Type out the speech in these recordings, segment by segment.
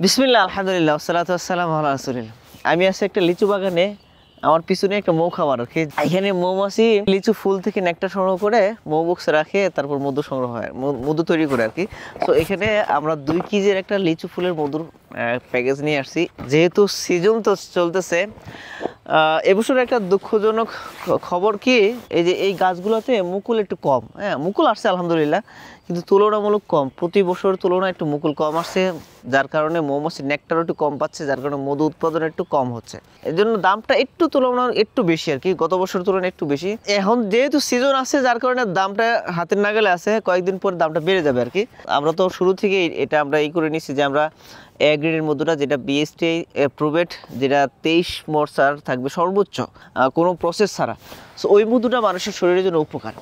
বিসমিল্লাহ, আলহামদুলিল্লাহ, ওয়াসসালাতু ওয়াসসালামু আলা রাসূলিল্লাহ। আমি আছি একটা লিচু বাগানে। আমার পিছনে একটা মৌ খামার আর কি। এখানে মৌমাছি লিচু ফুল থেকে নেকটার সংগ্রহ করে মৌ বক্সে রাখে, তারপর মধু সংগ্রহ হয়, মধু তৈরি করে আর কি। তো এখানে আমরা 2 কেজির একটা লিচু ফুলের মধুর প্যাকেজ নিয়ে আসছি। যেহেতু সিজন তো চলতেছে, এবছর একটা দুঃখজনক খবর কি, এই যে এই গাছগুলোতে মুকুল একটু কম। হ্যাঁ, মুকুল আসছে আলহামদুলিল্লাহ, কিন্তু তুলনামূলক কম। প্রতি বছর তুলনায় একটু মুকুল কম আসছে, যার কারণে মৌমাছির নেকটারও একটু কম পাচ্ছে, যার কারণে মধু উৎপাদন একটু কম হচ্ছে। এর জন্য দামটা একটু তুলনামূলক একটু বেশি আর কি, গত বছর তুলনায় একটু বেশি। এখন যেহেতু সিজন আছে, যার কারণে দামটা হাতের নাগালে আছে, কয়েকদিন পর দামটা বেড়ে যাবে আর কি। আমরা তো শুরু থেকেই এটা আমরা করে নিচ্ছি যে আমরা এ গ্রেডের মধুটা, যেটা বিএসটি অ্যাপ্রুভেড, যেটা 23 মরসার থাকবে সর্বোচ্চ, কোনো প্রসেস ছাড়া। সো ওই মধুটা মানুষের শরীরের জন্য উপকার।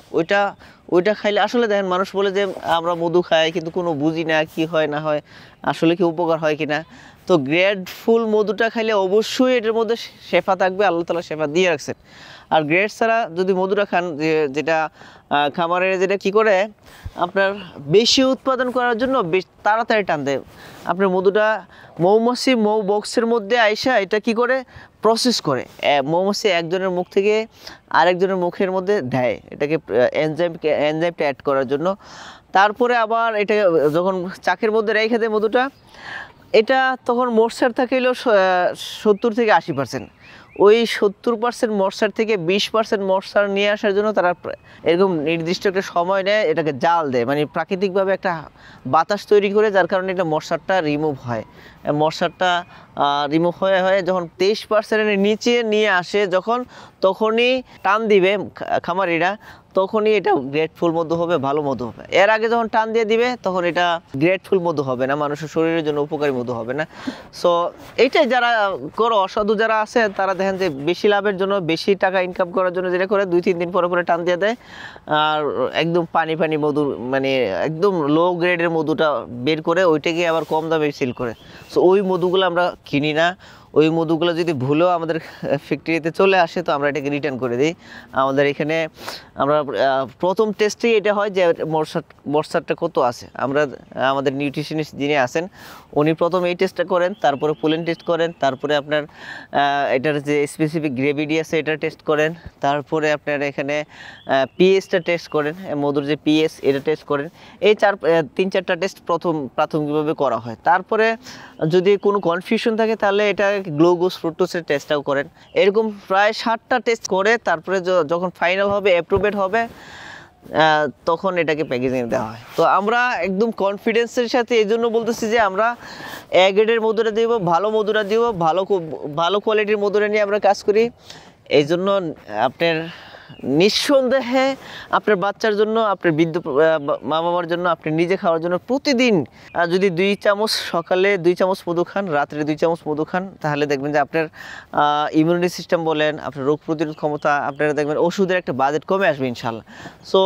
ওইটা খাইলে আসলে দেখেন, মানুষ বলে যে আমরা মধু খাই কিন্তু কোনো বুঝি না কি হয় না হয়, আসলে কি উপকার হয় কিনা। তো গ্রেডফুল মধুটা খাইলে অবশ্যই এটার মধ্যে শেফা থাকবে, আল্লাহ তাআলা শেফা দিয়ে রাখছেন। আর গ্রেড ছাড়া যদি মধুটা খান, যেটা খামারে যেটা কি করে আপনার বেশি উৎপাদন করার জন্য তাড়াতাড়ি টান দেয় আপনার মধুটা। মৌমাছি মৌ বক্সের মধ্যে আইসা এটা কি করে মৌমাছি একজনের মুখ থেকে আরেকজনের মুখের মধ্যে দেয়, এটাকে এনজাইমটা অ্যাড করার জন্য। তারপরে আবার এটা যখন চাকের মধ্যে রেখে দেয় মধুটা, এটা তখন মরসার থাকে হলো 70 থেকে 80%। ওই 70% মরসার থেকে 20% মরসার নিয়ে আসার জন্য তারা এরকম নির্দিষ্ট একটা সময় নেয়, এটাকে জাল দেয়, মানে প্রাকৃতিকভাবে একটা বাতাস তৈরি করে, যার কারণে এটা মশারটা রিমুভ হয়। মশারটা রিমুভ হয়ে যখন 23%-এর নিচে নিয়ে আসে, তখনই টান দিবে খামারিরা, তখনই এটা গ্রেটফুল মধু হবে, ভালো মধু হবে। এর আগে যখন টান দিয়ে দিবে, তখন এটা গ্রেটফুল মধু হবে না, মানুষের শরীরের জন্য উপকারী মধু হবে না। সো এইটাই যারা অসাধু যারা আছে, তারা দেখেন যে বেশি লাভের জন্য, বেশি টাকা ইনকাম করার জন্য যেটা করে 2-3 দিন পরে টান দিয়ে দেয়, আর একদম পানি মধু, মানে একদম লো গ্রেডের মধুটা বের করে ওইটাকে আবার কম দামে সেল করে। সো ওই মধুগুলো আমরা কিনি না। ওই মধুগুলো যদি ভুলেও আমাদের ফ্যাক্টরিতে চলে আসে, তো আমরা এটাকে রিটার্ন করে দিই। আমাদের এখানে আমরা প্রথম টেস্টেই এটা হয় যে মরসারটা কত আছে। আমাদের নিউট্রিশনিস্ট যিনি আছেন, উনি প্রথম এই টেস্টটা করেন, তারপরে পোলেন টেস্ট করেন, তারপরে আপনার এটার যে স্পেসিফিক গ্রেভিটি আছে এটা টেস্ট করেন, তারপরে আপনার এখানে পিএসটা টেস্ট করেন, মধুর যে পিএস এটা টেস্ট করেন। এই 3-4টা টেস্ট প্রাথমিকভাবে করা হয়। তারপরে যদি কোনো কনফিউশন থাকে, তাহলে এটা গ্লুকোজ ফ্রুক্টোজের টেস্টটাও করেন। এরকম প্রায় 7টা টেস্ট করে তারপরে যখন ফাইনাল হবে, অ্যাপ্রুভেড হবে, তখন এটাকে প্যাকেজিং দেওয়া হয়। তো আমরা একদম কনফিডেন্সের সাথে এই জন্য বলতেছি যে আমরা এ গ্রেডের মধুরা দিব, ভালো মধুরা দিব, ভালো কোয়ালিটির মধুরা নিয়ে আমরা কাজ করি। এই জন্য আপনার নিঃসন্দেহে আপনার বাচ্চার জন্য, আপনার বৃদ্ধ মা বাবার জন্য, আপনি নিজে খাওয়ার জন্য প্রতিদিন যদি 2 চামচ, সকালে 2 চামচ মধু খান, রাত্রে 2 চামচ মধু খান, তাহলে দেখবেন যে আপনার ইমিউনিটি সিস্টেম বলেন, আপনার রোগ প্রতিরোধ ক্ষমতা, আপনারা দেখবেন ওষুধের একটা বাজেট কমে আসবে ইনশাল্লাহ। সো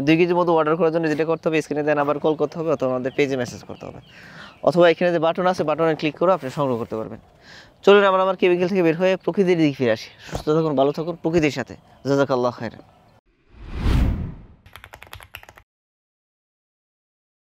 2 কেজি মধু অর্ডার করার জন্য যেটা করতে হবে, স্ক্রিনে দেন আবার কল করতে হবে, অথবা আমাদের পেজে মেসেজ করতে হবে, অথবা এখানে যে বাটন আছে, বাটনে ক্লিক করে আপনি সংগ্রহ করতে পারবেন। চলুন আমরা আমার কেমিক্যাল থেকে বের হয়ে প্রকৃতির দিকে ফিরে আসি। সুস্থ থাকুন, ভালো থাকুন প্রকৃতির সাথে। জাযাকাল্লাহু খাইরান।